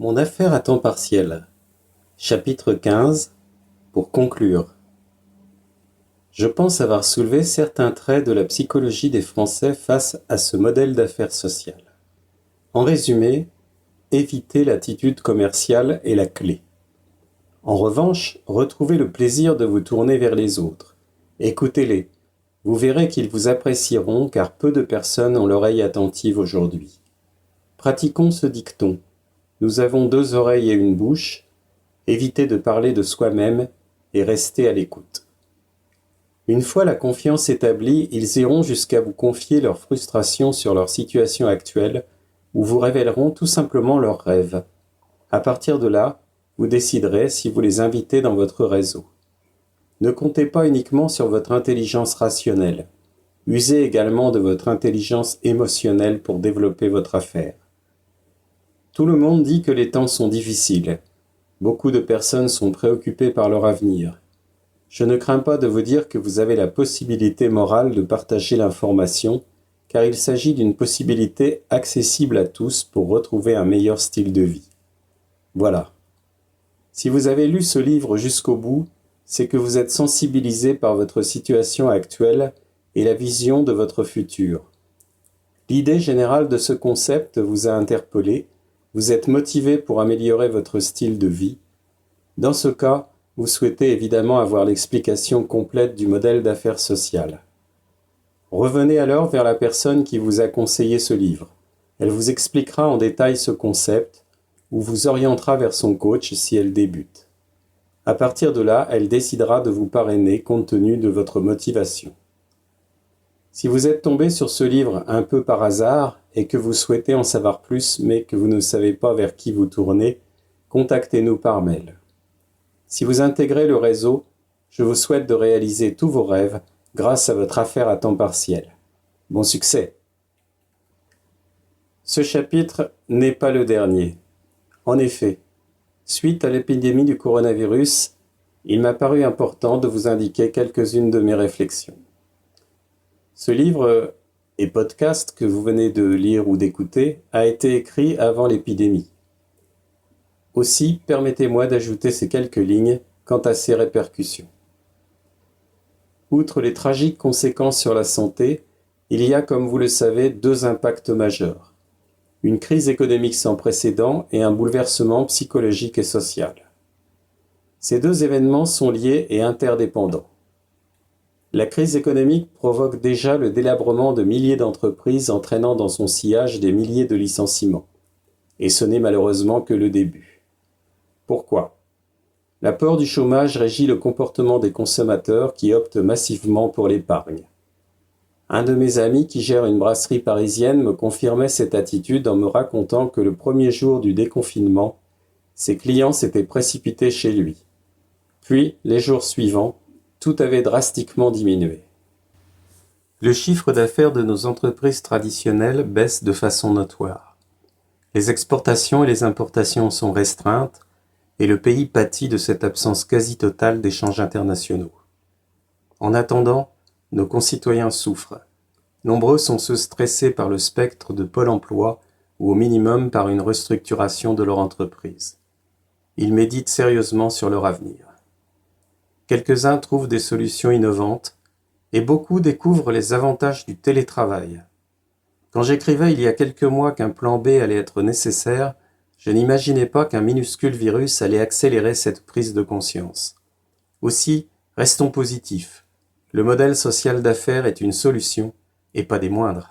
Mon affaire à temps partiel. Chapitre 15. Pour conclure. Je pense avoir soulevé certains traits de la psychologie des Français face à ce modèle d'affaires sociales. En résumé, éviter l'attitude commerciale est la clé. En revanche, retrouvez le plaisir de vous tourner vers les autres. Écoutez-les. Vous verrez qu'ils vous apprécieront car peu de personnes ont l'oreille attentive aujourd'hui. Pratiquons ce dicton. Nous avons 2 oreilles et une bouche. Évitez de parler de soi-même et restez à l'écoute. Une fois la confiance établie, ils iront jusqu'à vous confier leurs frustrations sur leur situation actuelle ou vous révéleront tout simplement leurs rêves. À partir de là, vous déciderez si vous les invitez dans votre réseau. Ne comptez pas uniquement sur votre intelligence rationnelle. Usez également de votre intelligence émotionnelle pour développer votre affaire. Tout le monde dit que les temps sont difficiles. Beaucoup de personnes sont préoccupées par leur avenir. Je ne crains pas de vous dire que vous avez la possibilité morale de partager l'information, car il s'agit d'une possibilité accessible à tous pour retrouver un meilleur style de vie. Voilà. Si vous avez lu ce livre jusqu'au bout, c'est que vous êtes sensibilisé par votre situation actuelle et la vision de votre futur. L'idée générale de ce concept vous a interpellé, vous êtes motivé pour améliorer votre style de vie. Dans ce cas, vous souhaitez évidemment avoir l'explication complète du modèle d'affaires sociales. Revenez alors vers la personne qui vous a conseillé ce livre. Elle vous expliquera en détail ce concept ou vous orientera vers son coach si elle débute. À partir de là, elle décidera de vous parrainer compte tenu de votre motivation. Si vous êtes tombé sur ce livre un peu par hasard et que vous souhaitez en savoir plus mais que vous ne savez pas vers qui vous tourner, contactez-nous par mail. Si vous intégrez le réseau, je vous souhaite de réaliser tous vos rêves grâce à votre affaire à temps partiel. Bon succès! Ce chapitre n'est pas le dernier. En effet, suite à l'épidémie du coronavirus, il m'a paru important de vous indiquer quelques-unes de mes réflexions. Ce livre et podcast que vous venez de lire ou d'écouter a été écrit avant l'épidémie. Aussi, permettez-moi d'ajouter ces quelques lignes quant à ses répercussions. Outre les tragiques conséquences sur la santé, il y a, comme vous le savez, 2 impacts majeurs. Une crise économique sans précédent et un bouleversement psychologique et social. Ces 2 événements sont liés et interdépendants. La crise économique provoque déjà le délabrement de milliers d'entreprises entraînant dans son sillage des milliers de licenciements. Et ce n'est malheureusement que le début. Pourquoi ? L'apport du chômage régit le comportement des consommateurs qui optent massivement pour l'épargne. Un de mes amis qui gère une brasserie parisienne me confirmait cette attitude en me racontant que le premier jour du déconfinement, ses clients s'étaient précipités chez lui. Puis, les jours suivants, tout avait drastiquement diminué. Le chiffre d'affaires de nos entreprises traditionnelles baisse de façon notoire. Les exportations et les importations sont restreintes et le pays pâtit de cette absence quasi totale d'échanges internationaux. En attendant, nos concitoyens souffrent. Nombreux sont ceux stressés par le spectre de Pôle emploi ou au minimum par une restructuration de leur entreprise. Ils méditent sérieusement sur leur avenir. Quelques-uns trouvent des solutions innovantes et beaucoup découvrent les avantages du télétravail. Quand j'écrivais il y a quelques mois qu'un plan B allait être nécessaire, je n'imaginais pas qu'un minuscule virus allait accélérer cette prise de conscience. Aussi, restons positifs. Le modèle social d'affaires est une solution et pas des moindres.